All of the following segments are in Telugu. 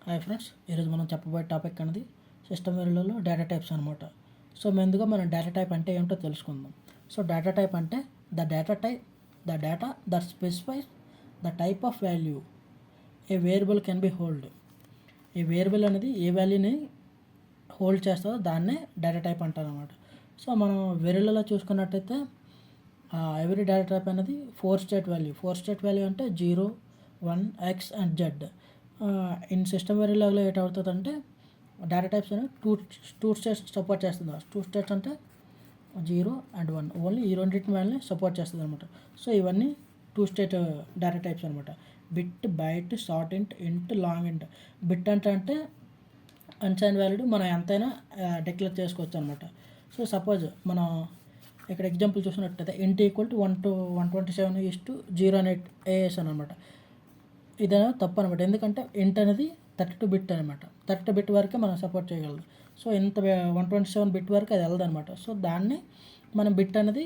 హాయ్ ఫ్రెండ్స్, ఈరోజు మనం చెప్పబోయే టాపిక్ అనేది సిస్టమ్ వేరియబుల్లో డేటా టైప్స్ అనమాట. సో ముందుగా మనం డేటా టైప్ అంటే ఏమిటో తెలుసుకుందాం. సో డేటా టైప్ అంటే the data that specifies the type of value A variable can be hold. ఈ వేరియబుల్ అనేది ఏ వాల్యూని హోల్డ్ చేస్తుందో దాన్నే డేటా టైప్ అంటారు అనమాట. సో మనం వేరియబుల్లో చూసుకున్నట్టయితే ఎవ్రీ డేటా టైప్ అనేది ఫోర్ స్టేట్ వాల్యూ అంటే 0, 1, X and Z. In system వేరియబుల్లో ఏటవుతుందంటే డేటా టైప్స్ అనేవి టూ స్టేట్స్ సపోర్ట్ చేస్తుంది. టూ స్టేట్స్ అంటే 0 అండ్ 1, ఓన్లీ ఈ రెండింటిని వాళ్ళని సపోర్ట్ చేస్తుంది అనమాట. సో ఇవన్నీ టూ స్టేట్ డేటా టైప్స్ అనమాట. Bit, byte, short int, long int. Bit అంటే అన్సైన్ వాల్యూడ్ మనం ఎంతైనా డిక్లేర్ చేసుకోవచ్చు అనమాట. సో సపోజ్ మనం ఇక్కడ ఎగ్జాంపుల్ చూసినట్టయితే ఇంట్ ఈక్వల్ టు 127:0 అనే వేసాను అనమాట. ఇదేమో తప్పు అనమాట, ఎందుకంటే ఇంట్ అనేది 32 బిట్ అనమాట. 32 బిట్ వరకే మనం సపోర్ట్ చేయగలదు. సో ఇంత 127 బిట్ వరకు అది వెళ్ళదు అనమాట. సో దాన్ని మనం బిట్ అనేది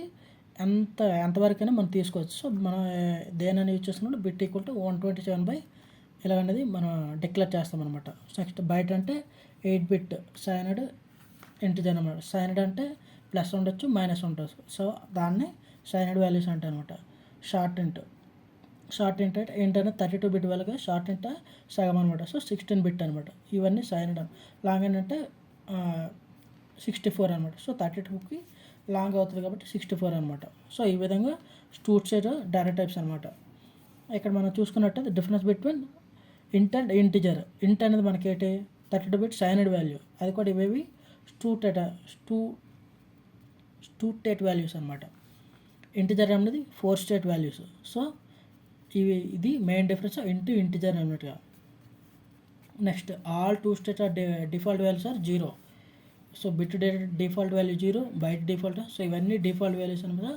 ఎంతవరకైనా మనం తీసుకోవచ్చు. సో మనం దేనని యూజ్ చేసుకున్నప్పుడు బిట్ ఈక్వల్ టు 127 ఇలాగనేది మనం డిక్లేర్ చేస్తాం అనమాట. నెక్స్ట్ బైట్ అంటే 8 బిట్ సైనడ్ ఇంటిజర్ అనమాట. సైనడ్ అంటే ప్లస్ ఉండొచ్చు, మైనస్ ఉండొచ్చు. సో దాన్ని సైనడ్ వాల్యూస్ అంటే అనమాట. షార్ట్ ఇంట్ అంటే ఏంటంటే 32 బిట్ వాళ్ళకి షార్ట్ ఇంట సగం అనమాట. సో 16 బిట్ అనమాట. ఇవన్నీ సైనడ్. లాంగ్ అంటే 64 అనమాట. సో 32కి లాంగ్ అవుతుంది కాబట్టి 64 అనమాట. సో ఈ విధంగా టూ స్టేట్ డేటా టైప్స్ అనమాట. ఇక్కడ మనం చూసుకున్నట్టయితే డిఫరెన్స్ బిట్వీన్ ఇంట్ అండ్ ఇంటిజర్. ఇంట్ అనేది మనకి ఏంటి 32 బిట్ సైనడ్ వాల్యూ, అది కూడా ఇవేవి టూ స్టేట్ వాల్యూస్ అనమాట. ఇంటిజర్ అనేది 4 స్టేట్ వాల్యూస్. సో ఇది మెయిన్ డిఫరెన్స్ ఇంటిజర్ అన్నట్టుగా. Next all two state default values are 0. So bit default value 0, byte default. So ఇవన్నీ డిఫాల్ట్ వాల్యూస్ అనమాట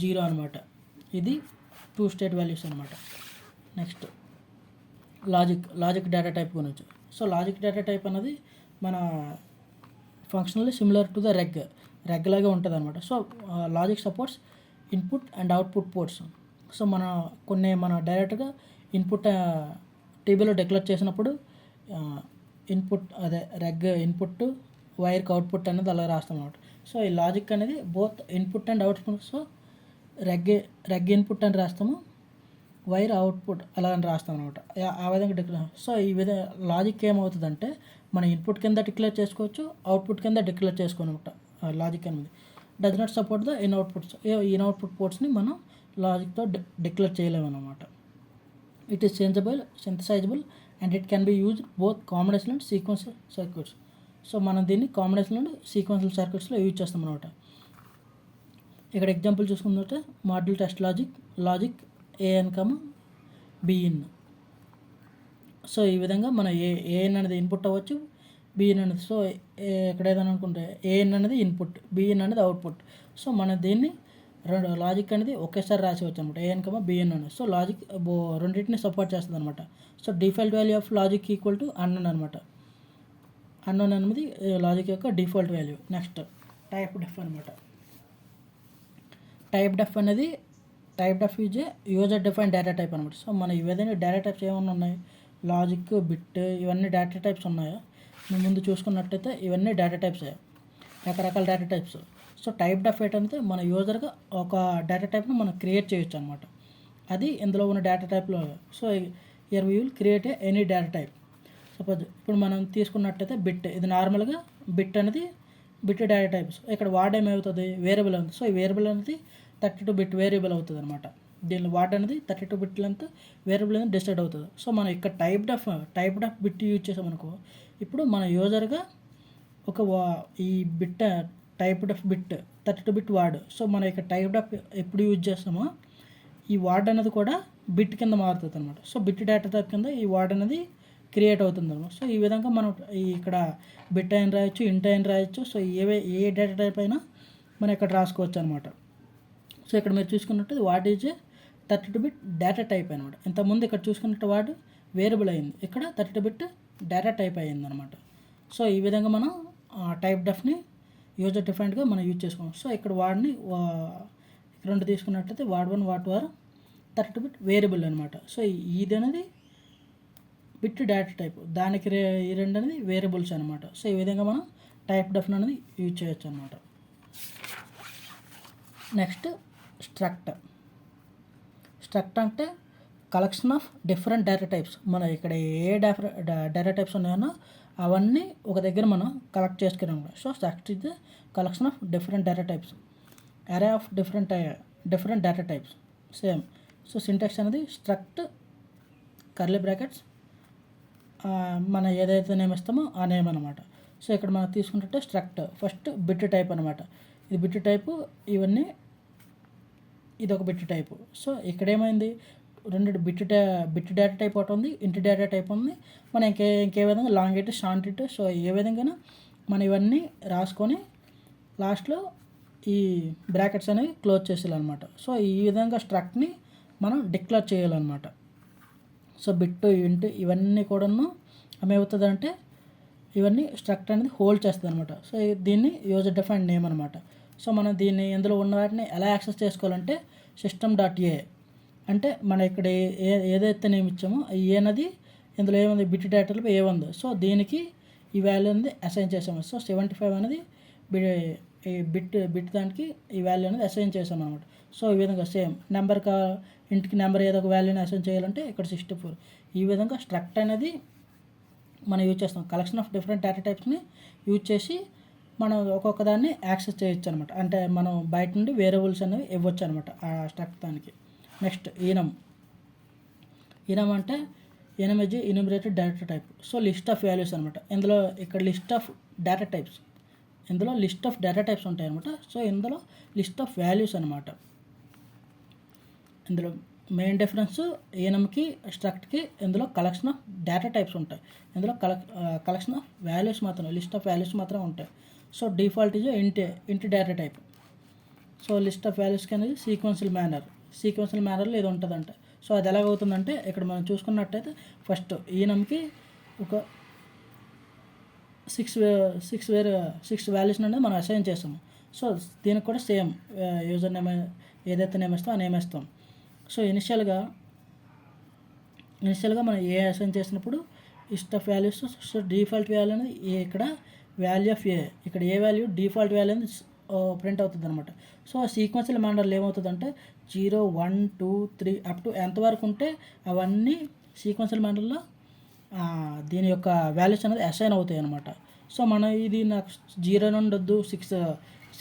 0 అనమాట. ఇది టూ స్టేట్ వాల్యూస్ అనమాట. నెక్స్ట్ లాజిక్ డేటా టైప్ గురించి. సో లాజిక్ డేటా టైప్ అనేది మన functionally similar to the reg లాగా ఉంటుంది అనమాట. So logic supports input and output ports. So మన డైరెక్ట్గా ఇన్పుట్ టీబీలో డిక్లేర్ చేసినప్పుడు రెగ్ ఇన్పుట్, వైర్కి అవుట్పుట్ అనేది అలా రాస్తాం అనమాట. సో ఈ లాజిక్ అనేది both input and output. So reg input అని రాస్తాము, వైర్ అవుట్పుట్ అలా అని రాస్తాం అనమాట. ఆ విధంగా డిక్లేర్. సో ఈ విధంగా లాజిక్ ఏమవుతుందంటే మన ఇన్పుట్ కింద డిక్లేర్ చేసుకోవచ్చు, అవుట్పుట్ కింద డిక్లేర్ చేసుకోనమాట. లాజిక్ అనేది does not support the in output పోర్ట్స్ని మనం లాజిక్తో డిక్లేర్ చేయలేమన్నమాట. It is changeable, synthesisable and it can be use both combination and sequential circuits. So మనం దీన్ని కాంబినేషన్ అండ్ సీక్వెన్షియల్ సర్క్యూట్స్లో యూజ్ చేస్తాం అనమాట. ఇక్కడ ఎగ్జాంపుల్ చూసుకుంటే మాడ్యూల్ టెస్ట్ లాజిక్ ఏఎన్ బిఇన్. సో ఈ విధంగా మన ఏఎన్ అనేది ఇన్పుట్ అవ్వచ్చు, బిఇన్ అనేది. సో ఇక్కడ ఏదైనా అనుకుంటే ఏఎన్ అనేది ఇన్పుట్, బిఇన్ అనేది అవుట్పుట్. సో మన దీన్ని లాజిక్ అనేది ఒకేసారి రాసివచ్చు అనమాట, ఏఎన్ బిఎన్ అని. సో లాజిక్ రెండింటిని సపోర్ట్ చేస్తుంది అనమాట. So default value of logic equal to unknown అనమాట. అన్నోన్ అనేది లాజిక్ యొక్క డిఫాల్ట్ వాల్యూ. నెక్స్ట్ టైప్ డెఫ్ అనమాట. Type deaf is user define data type అనమాట. సో మన ఈ విధంగా డేటా టైప్స్ ఏమైనా ఉన్నాయి, లాజిక్, బిట్, ఇవన్నీ డేటా టైప్స్ ఉన్నాయా మేము ముందు చూసుకున్నట్టయితే ఇవన్నీ డేటా టైప్స్, రకరకాల డేటా టైప్స్. సో టైప్ డెఫ్ ఏంటంటే మన యూజర్గా ఒక డేటా టైప్ను మనం క్రియేట్ చేయొచ్చు అనమాట. అది ఇందులో ఉన్న డేటా టైప్లో. So here we will create any data type. Suppose ఇప్పుడు మనం తీసుకున్నట్టయితే బిట్, ఇది నార్మల్గా బిట్ అనేది బిట్ డేటా టైప్స్. ఇక్కడ వార్డ్ ఏమవుతుంది, వేరియబుల్ అవుతుంది. సో ఈ వేరియబుల్ అనేది 32 బిట్ వేరియబుల్ అవుతుంది అనమాట. దీనిలో వార్డ్ అనేది 32 బిట్ లెంత్ వేరియబుల్ అనేది డిసైడ్ అవుతుంది. సో మనం ఇక్కడ టైప్ డెఫ్ బిట్ యూజ్ చేసామనుకో, ఇప్పుడు మన యూజర్గా ఈ బిట్ టైప్ డెఫ్ బిట్ 32 బిట్ వార్డ్. సో మనం ఇక్కడ టైప్ డెఫ్ ఎప్పుడు యూజ్ చేస్తామో ఈ వార్డ్ అనేది కూడా బిట్ కింద మారుతుంది అనమాట. సో బిట్ డేటా టైప్ కింద ఈ వార్డ్ అనేది క్రియేట్ అవుతుంది అనమాట. సో ఈ విధంగా మనం ఇక్కడ బిట్ అయిన రాయొచ్చు, ఇంట్ అయిన రాయొచ్చు. సో ఏ డేటా టైప్ అయినా మనం ఇక్కడ రాసుకోవచ్చు అనమాట. సో ఇక్కడ మీరు చూసుకున్నట్టు what is 32 bit data type అనమాట. ఇంతకుముందు ఇక్కడ చూసుకున్నట్టు వార్డ్ వేరియబుల్ అయింది, ఇక్కడ 32 బిట్ డేటా టైప్ అయ్యింది అనమాట. సో ఈ విధంగా మనం టైప్ డెఫ్ని యూజర్ డిఫైన్డ్గా మనం యూజ్ చేసుకోవాలి. సో ఇక్కడ వార్డ్ని రెండు తీసుకున్నట్లయితే వార్డ్ 1, వార్డ్ 2 32 బిట్ వేరియబుల్ అనమాట. సో ఇది అనేది బిట్ డేటా టైప్, దానికి ఈ రెండు అనేది వేరియబుల్స్ అనమాట. సో ఈ విధంగా మనం టైప్ డెఫిన్ అనేది యూజ్ చేయొచ్చు అనమాట. Next struct. స్ట్రక్ట్ అంటే collection of different data types. మన ఇక్కడ ఏ డేటా టైప్స్ ఉన్నాయో అవన్నీ ఒక దగ్గర మనం కలెక్ట్ చేసుకున్నాం. So struct is the collection of different data types, అరే of different data types. Same. So syntax అనేది స్ట్రక్ట్ కర్లీ బ్రాకెట్స్ మనం ఏదైతే నేమ్ ఇస్తామో ఆ నేమ్ అనమాట. సో ఇక్కడ మనం తీసుకుంటే స్ట్రక్ట్ ఫస్ట్ బిట్ టైప్ అనమాట. ఇది బిట్ టైపు, ఇవన్నీ ఇది ఒక బిట్ టైపు. సో ఇక్కడ ఏమైంది, రెండు బిట్ డేటా టైప్ ఒకటి ఉంది, ఇంటి డేటా టైప్ ఉంది. మనం ఇంకే విధంగా long it short it, so ఏ విధంగా మనం ఇవన్నీ రాసుకొని లాస్ట్లో ఈ బ్రాకెట్స్ అనేవి క్లోజ్ చేసేయాలన్నమాట. సో ఈ విధంగా స్ట్రక్ట్ని మనం డిక్లేర్ చేయాలన్నమాట. సో బిట్ ఇంట్ ఇవన్నీ కూడాను ఏమవుతుందంటే ఇవన్నీ స్ట్రక్ట్ అనేది హోల్డ్ చేస్తుంది అనమాట. సో దీన్ని యూజర్ డిఫైన్డ్ నేమ్ అనమాట. సో మనం దీన్ని ఇందులో ఉన్న వాటిని ఎలా యాక్సెస్ చేసుకోవాలంటే system.a అంటే మనం ఇక్కడ ఏదైతే నేమ్ ఇచ్చామో ఏ అనేది ఇందులో ఏముంది బిట్ డేటాలో ఏ ఉంది. సో దీనికి ఈ వాల్యూ అనేది అసైన్ చేసాము. సో 75 అనేది బిట్ దానికి ఈ వాల్యూ అనేది అసైన్ చేసాం అనమాట. సో ఈ విధంగా సేమ్ నెంబర్ ఇంటికి నెంబర్ ఏదో ఒక వాల్యూని అసైన్ చేయాలంటే ఇక్కడ 64. ఈ విధంగా స్ట్రక్ట్ అనేది మనం యూజ్ చేస్తాం. కలెక్షన్ ఆఫ్ డిఫరెంట్ డేటా టైప్స్ని యూజ్ చేసి మనం ఒక్కొక్క దాన్ని యాక్సెస్ చేయొచ్చు అనమాట. అంటే మనం బయట నుండి వేరియబుల్స్ అనేవి ఇవ్వచ్చు అనమాట ఆ స్ట్రక్ట్ దానికి. నెక్స్ట్ ఈనమ్ అంటే ఎనిమిది enumerated data type. So list of values అనమాట. ఇందులో ఇక్కడ లిస్ట్ ఆఫ్ డేటా టైప్స్, ఇందులో లిస్ట్ ఆఫ్ డేటా టైప్స్ ఉంటాయి అనమాట. సో ఇందులో లిస్ట్ ఆఫ్ వాల్యూస్ అనమాట. ఇందులో మెయిన్ డిఫరెన్స్ ఈనమ్కి స్ట్రక్ట్కి ఇందులో కలెక్షన్ ఆఫ్ డేటా టైప్స్ ఉంటాయి. ఇందులో కలెక్షన్ ఆఫ్ వాల్యూస్ మాత్రం, లిస్ట్ ఆఫ్ వాల్యూస్ మాత్రం ఉంటాయి. So default is int data type. So list of వాల్యూస్కి అనేది సీక్వెన్షియల్ మేనర్లో ఇది ఉంటుందంట. సో అది ఎలాగవుతుందంటే ఇక్కడ మనం చూసుకున్నట్టయితే ఫస్ట్ ఈనమ్కి ఒక 6 వాల్యూస్ అనేది మనం అసైన్ చేస్తాము. సో దీనికి కూడా సేమ్ యూజర్ నేమ్ ఏదైతే నేమ్ ఇస్తామో ఆ నేమ్ ఇస్తాం. సో ఇనిషియల్గా మనం ఏ అసైన్ చేసినప్పుడు list of values, so default value అనేది ఇక్కడ వాల్యూ ఆఫ్ ఏ, ఇక్కడ ఏ వాల్యూ డిఫాల్ట్ వాల్యూ అనేది ప్రింట్ అవుతుంది అనమాట. సో సీక్వెన్షియల్ మేనర్లో ఏమవుతుందంటే 0, 1, 2, 3 అప్ టు ఎంతవరకు ఉంటే అవన్నీ సీక్వెన్షియల్ మేనర్లో దీని యొక్క వాల్యూస్ అనేది అసైన్ అవుతాయి అనమాట. సో మనం ఇది నాకు 0 నుండి వద్దు, 6,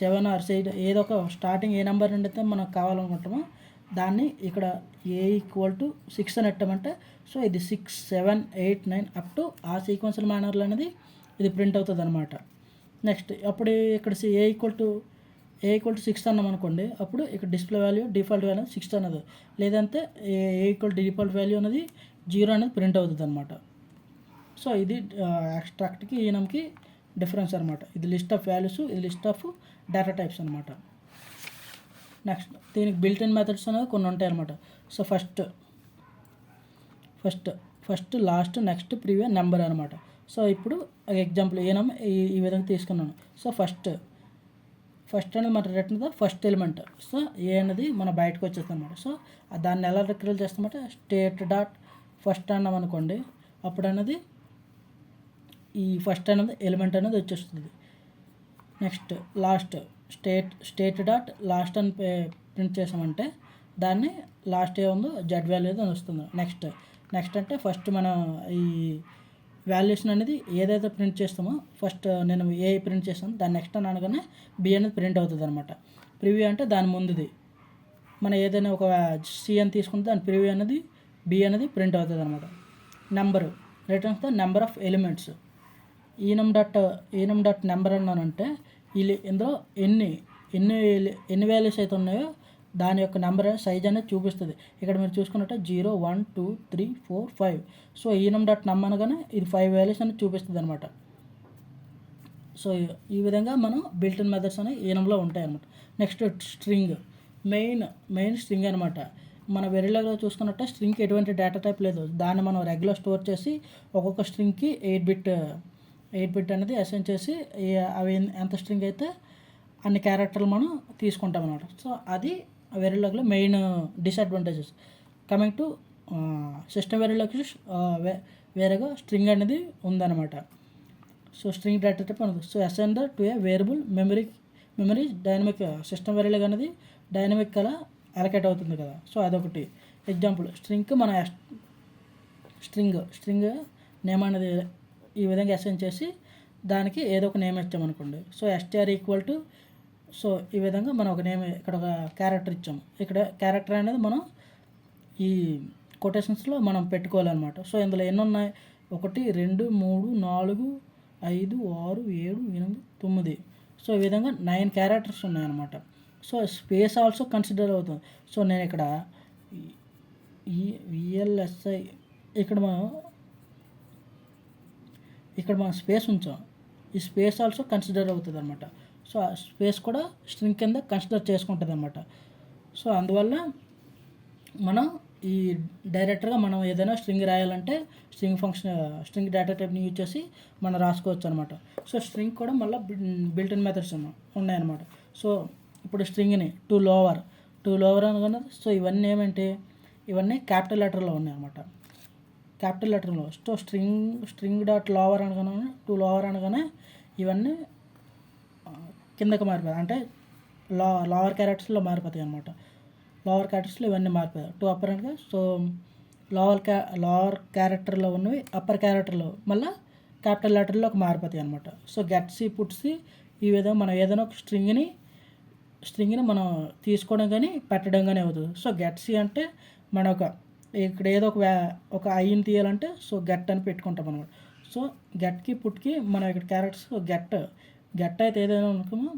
7 ఆర్ 8 ఏదో ఒక స్టార్టింగ్ ఏ నెంబర్ నుండి అయితే మనకు కావాలనుకుంటామో దాన్ని ఇక్కడ ఏ = 6 అని పెట్టామంటే సో ఇది 6, 7, 8, 9 అప్ టు ఆ సీక్వెన్షియల్ మేనర్లో అనేది ఇది ప్రింట్ అవుతుంది అనమాట. నెక్స్ట్ అప్పుడు ఇక్కడ ఏ = 6 అన్నాం అనుకోండి, అప్పుడు ఇక్కడ డిస్ప్లే వాల్యూ డిఫాల్ట్ వాల్యూ అనేది 6 అనేది, లేదంటే ఏ = డిఫాల్ట్ వాల్యూ అనేది 0 అనేది ప్రింట్ అవుతుంది అనమాట. సో ఇది స్ట్రక్ట్కి ఈనమ్కి డిఫరెన్స్ అనమాట. ఇది లిస్ట్ ఆఫ్ వాల్యూస్, ఇది లిస్ట్ ఆఫ్ డేటా టైప్స్ అనమాట. నెక్స్ట్ దీనికి బిల్ట్ ఇన్ మెథడ్స్ అనేది కొన్ని ఉంటాయి అనమాట. So first last next previous number అనమాట. సో ఇప్పుడు ఎగ్జాంపుల్ ఈనమ్ ఈ విధంగా తీసుకున్నాను. సో ఫస్ట్ అనేది మన return the first element. So A అనేది మన బయటకు వచ్చేస్తుంది అనమాట. సో దాన్ని ఎలా రిక్రియేట్ చేస్తామంటే state.first అన్నాం అనుకోండి, అప్పుడు అనేది ఈ ఫస్ట్ అనేది ఎలిమెంట్ అనేది వచ్చేస్తుంది. నెక్స్ట్ లాస్ట్ state.last అని ప్రింట్ చేసామంటే దాన్ని లాస్ట్ ఏ ఉందో జెడ్ వాల్యూ అని వస్తుంది. నెక్స్ట్ అంటే ఫస్ట్ మనం ఈ వాల్యూషన్ అనేది ఏదైతే ప్రింట్ చేస్తామో ఫస్ట్ నేను ఏ ప్రింట్ చేస్తాను దాన్ని నెక్స్ట్ అని అనగానే బి అనేది ప్రింట్ అవుతుంది అనమాట. ప్రివ్యూ అంటే దాని ముందుది, మనం ఏదైనా ఒక సి అని తీసుకుంటే దాని ప్రివ్యూ అనేది బి అనేది ప్రింట్ అవుతుంది అనమాట. Number returns the number of elements. Enum dot number అన్నానంటే ఇందులో ఎన్ని వాల్యూస్ అయితే ఉన్నాయో దాని యొక్క నెంబర్ సైజ్ అనేది చూపిస్తుంది. ఇక్కడ మీరు చూసుకున్నట్టే 0, 1, 2, 3, 4, 5. సో ఈనమ్ డాట్ నమ్ అనగానే ఇది 5 వాల్యూస్ అనేది చూపిస్తుంది అనమాట. సో ఈ విధంగా మనం బిల్ట్ ఇన్ మెథడ్స్ అనేవి ఈనమ్లో ఉంటాయి అనమాట. నెక్స్ట్ స్ట్రింగ్, మెయిన్ స్ట్రింగ్ అనమాట. మన వెరీలాగా చూసుకున్నట్టే స్ట్రింగ్కి ఎటువంటి డేటా టైప్ లేదు. దాన్ని మనం రెగ్యులర్ స్టోర్ చేసి ఒక్కొక్క స్ట్రింగ్కి 8 బిట్ అనేది అసైన్ చేసి అవి ఎంత స్ట్రింగ్ అయితే అన్ని క్యారెక్టర్లు మనం తీసుకుంటాం అనమాట. సో అది వెరీలాగ్లో main disadvantages. Coming to system Verilog వేరేగా స్ట్రింగ్ అనేది ఉందన్నమాట. సో స్ట్రింగ్ డేటా టైప్ మనకు so assign the to a variable memory dynamic system variable అనేది డైనమిక్ కల అలకేట్ అవుతుంది కదా. సో అదొకటి ఎగ్జాంపుల్. స్ట్రింగ్కి మన స్ట్రింగ్ నేమ్ అనేది ఈ విధంగా అసైన్ చేసి దానికి ఏదో ఒక నేమ్ ఇచ్చామనుకోండి. So STR equal to so ఈ విధంగా మనం ఒక నేమ్ ఇక్కడ ఒక క్యారెక్టర్ ఇచ్చాము. ఇక్కడ క్యారెక్టర్ అనేది మనం ఈ కొటేషన్స్లో మనం పెట్టుకోవాలన్నమాట. సో ఇందులో ఎన్ని ఉన్నాయి? 1 2 3 4 5 6 7 8 9. సో ఈ విధంగా 9 క్యారెక్టర్స్ ఉన్నాయన్నమాట. సో స్పేస్ ఆల్సో కన్సిడర్ అవుతుంది. సో నేను ఇక్కడ ఈ విఎల్ఎస్ఐ ఇక్కడ మనం స్పేస్ ఉంచాం. ఈ స్పేస్ ఆల్సో కన్సిడర్ అవుతుంది అనమాట. సో ఆ స్పేస్ కూడా స్ట్రింగ్ కింద కన్సిడర్ చేసుకుంటుంది అనమాట. సో అందువల్ల మనం ఈ డైరెక్ట్గా మనం ఏదైనా స్ట్రింగ్ రాయాలంటే స్ట్రింగ్ డేటా టైప్ని యూజ్ చేసి మనం రాసుకోవచ్చు అనమాట. సో స్ట్రింగ్ కూడా మళ్ళీ బిల్ట్-ఇన్ మెథడ్స్ ఉన్నాయన్నమాట. సో ఇప్పుడు స్ట్రింగ్ని టు లోవర్ అనగా సో ఇవన్నీ ఏమంటే ఇవన్నీ క్యాపిటల్ లెటర్లో ఉన్నాయన్నమాట. క్యాపిటల్ లెటర్లో సో స్ట్రింగ్ డాట్ లోవర్ అనగానే టు లోవర్ అనగానే ఇవన్నీ కిందకి మారిపోతాయి, అంటే లోవర్ క్యారెక్టర్స్లో మారిపోతాయి అనమాట. లోవర్ క్యారెక్టర్స్లో ఇవన్నీ మారిపోయాయి. టు అప్పర్ అనగా సో లోవర్ క్యారెక్టర్లో ఉన్నవి అప్పర్ క్యారెక్టర్లో మళ్ళీ క్యాపిటల్ లెటర్లోకి మారిపోతాయి అనమాట. సో గెట్సి పుట్సి ఈ విధంగా మనం ఏదైనా ఒక స్ట్రింగ్ని మనం తీసుకోవడం కానీ పెట్టడం కానీ అవుతుంది. సో గెట్సి అంటే మన ఇక్కడ ఏదో ఒక ఐని తీయాలంటే సో గెట్ అని పెట్టుకుంటాం అనమాట. సో గెట్కి పుట్కి మనం ఇక్కడ క్యారెక్టర్స్ గెట్ అయితే ఏదైనా అనుకున్నామో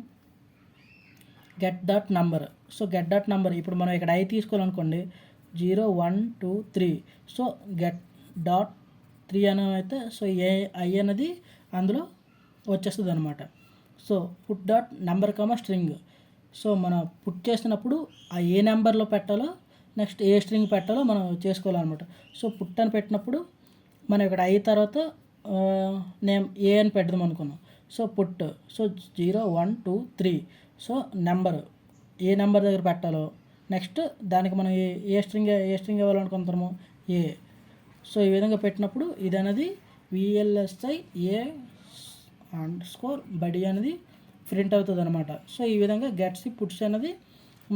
get dot number. So get dot number ఇప్పుడు మనం ఇక్కడ ఐ తీసుకోవాలనుకోండి 0 1 2 3. సో గెట్ డాట్ 3 అని అయితే సో ఐ అనేది అందులో వచ్చేస్తుంది అనమాట. So put dot number string. So మనం పుట్ చేసినప్పుడు ఆ ఏ నెంబర్లో పెట్టాలో నెక్స్ట్ ఏ స్ట్రింగ్ పెట్టాలో మనం చేసుకోవాలన్నమాట. సో పుట్ అని పెట్టినప్పుడు మనం ఇక్కడ ఐ తర్వాత నేమ్ ఏ అని పెడదాం అనుకున్నాం. So put so 0 1 2 3. So number ఏ నెంబర్ దగ్గర పెట్టాలో నెక్స్ట్ దానికి మనం ఏ స్ట్రింగ్ ఇవ్వాలనుకుంటున్నామో ఏ. సో ఈ విధంగా పెట్టినప్పుడు ఇది అనేది విఎల్ఎస్ఐ ఏ అండర్స్కోర్ బడి అనేది ప్రింట్ అవుతుంది అనమాట. సో ఈ విధంగా గెట్స్ పుట్స్ అనేది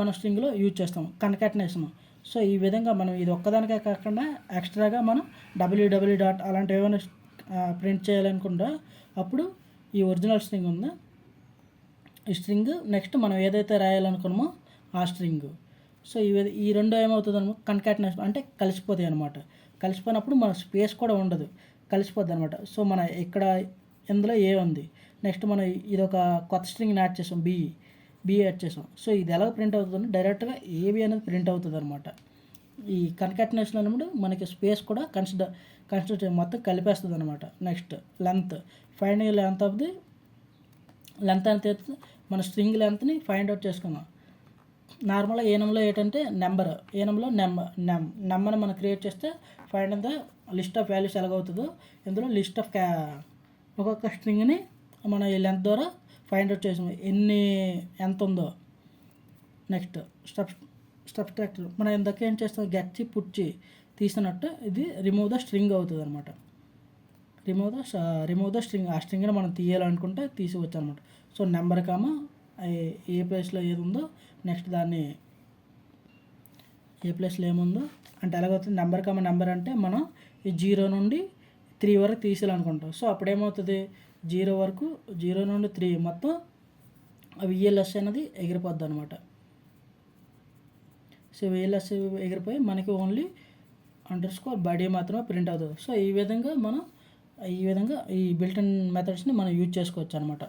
మన స్ట్రింగ్లో యూజ్ చేస్తాం కన్కాటినేషన్. సో ఈ విధంగా మనం ఇది ఒక్కదానికే కాకుండా ఎక్స్ట్రాగా మనం www డాట్ అలాంటివి ఏమైనా ప్రింట్ చేయాలనుకుంటా అప్పుడు ఈ ఒరిజినల్ స్ట్రింగ్ ఉందా ఈ స్ట్రింగ్ నెక్స్ట్ మనం ఏదైతే రాయాలనుకున్నామో ఆ స్ట్రింగ్. సో ఈ రెండు ఏమవుతుంది అనమాట కన్కాటినేషన్ అంటే కలిసిపోతాయి అనమాట. కలిసిపోయినప్పుడు మన స్పేస్ కూడా ఉండదు, కలిసిపోద్ది అనమాట. సో మన ఇక్కడ ఇందులో ఏ ఉంది నెక్స్ట్ మనం ఇది ఒక కొత్త స్ట్రింగ్ యాడ్ చేసాం బి యాడ్ చేసాం. సో ఇది ఎలా ప్రింట్ అవుతుందంటే డైరెక్ట్గా ఏబి అనేది ప్రింట్ అవుతుంది అనమాట. ఈ కన్కాటినేషన్ అన్నప్పుడు మనకి స్పేస్ కూడా కన్సిడర్ మొత్తం కలిపేస్తుంది అనమాట. Next find length of the length ఎంత మన స్ట్రింగ్ లెంత్ని ఫైండ్ అవుట్ చేసుకున్నాం. నార్మల్గా ఏనంలో ఏంటంటే ఏనంలో నెంబర్ని మనం క్రియేట్ చేస్తే find the list of values ఎలాగవుతుందో ఇందులో లిస్ట్ ఆఫ్ ఒక్కొక్క స్ట్రింగ్ని మనం ఈ లెంత్ ద్వారా ఫైండ్ అవుట్ చేసాం ఎంత ఉందో. నెక్స్ట్ సబ్స్ట్రాక్టర్ మనం ఇందాక ఏం చేస్తాం గెట్చి పుట్చి తీసినట్టు ఇది రిమూవ్ ద స్ట్రింగ్ అవుతుంది అనమాట. రిమూవ్ ద స్ట్రింగ్ ఆ స్ట్రింగ్ని మనం తీయాలనుకుంటే తీసివచ్చు అనమాట. సో నెంబర్ ఏ ప్లేస్లో ఏది ఉందో నెక్స్ట్ దాన్ని ఏ ప్లేస్లో ఏముందో అంటే ఎలాగవుతుంది నెంబర్ అంటే మనం ఈ 0 నుండి 3 వరకు తీసేయాలనుకుంటాం. సో అప్పుడు ఏమవుతుంది 0 నుండి 3 మొత్తం విఎల్ఎస్ అనేది ఎగిరిపోద్ది అనమాట. సో విఎల్ఎస్ ఎగిరిపోయి మనకి ఓన్లీ అండర్స్కోర్ బడి మాత్రమే ప్రింట్ అవుతుంది. సో ఈ విధంగా ఈ బిల్ట్-ఇన్ మెథడ్స్ని మనం యూజ్ చేసుకోవచ్చు అనమాట.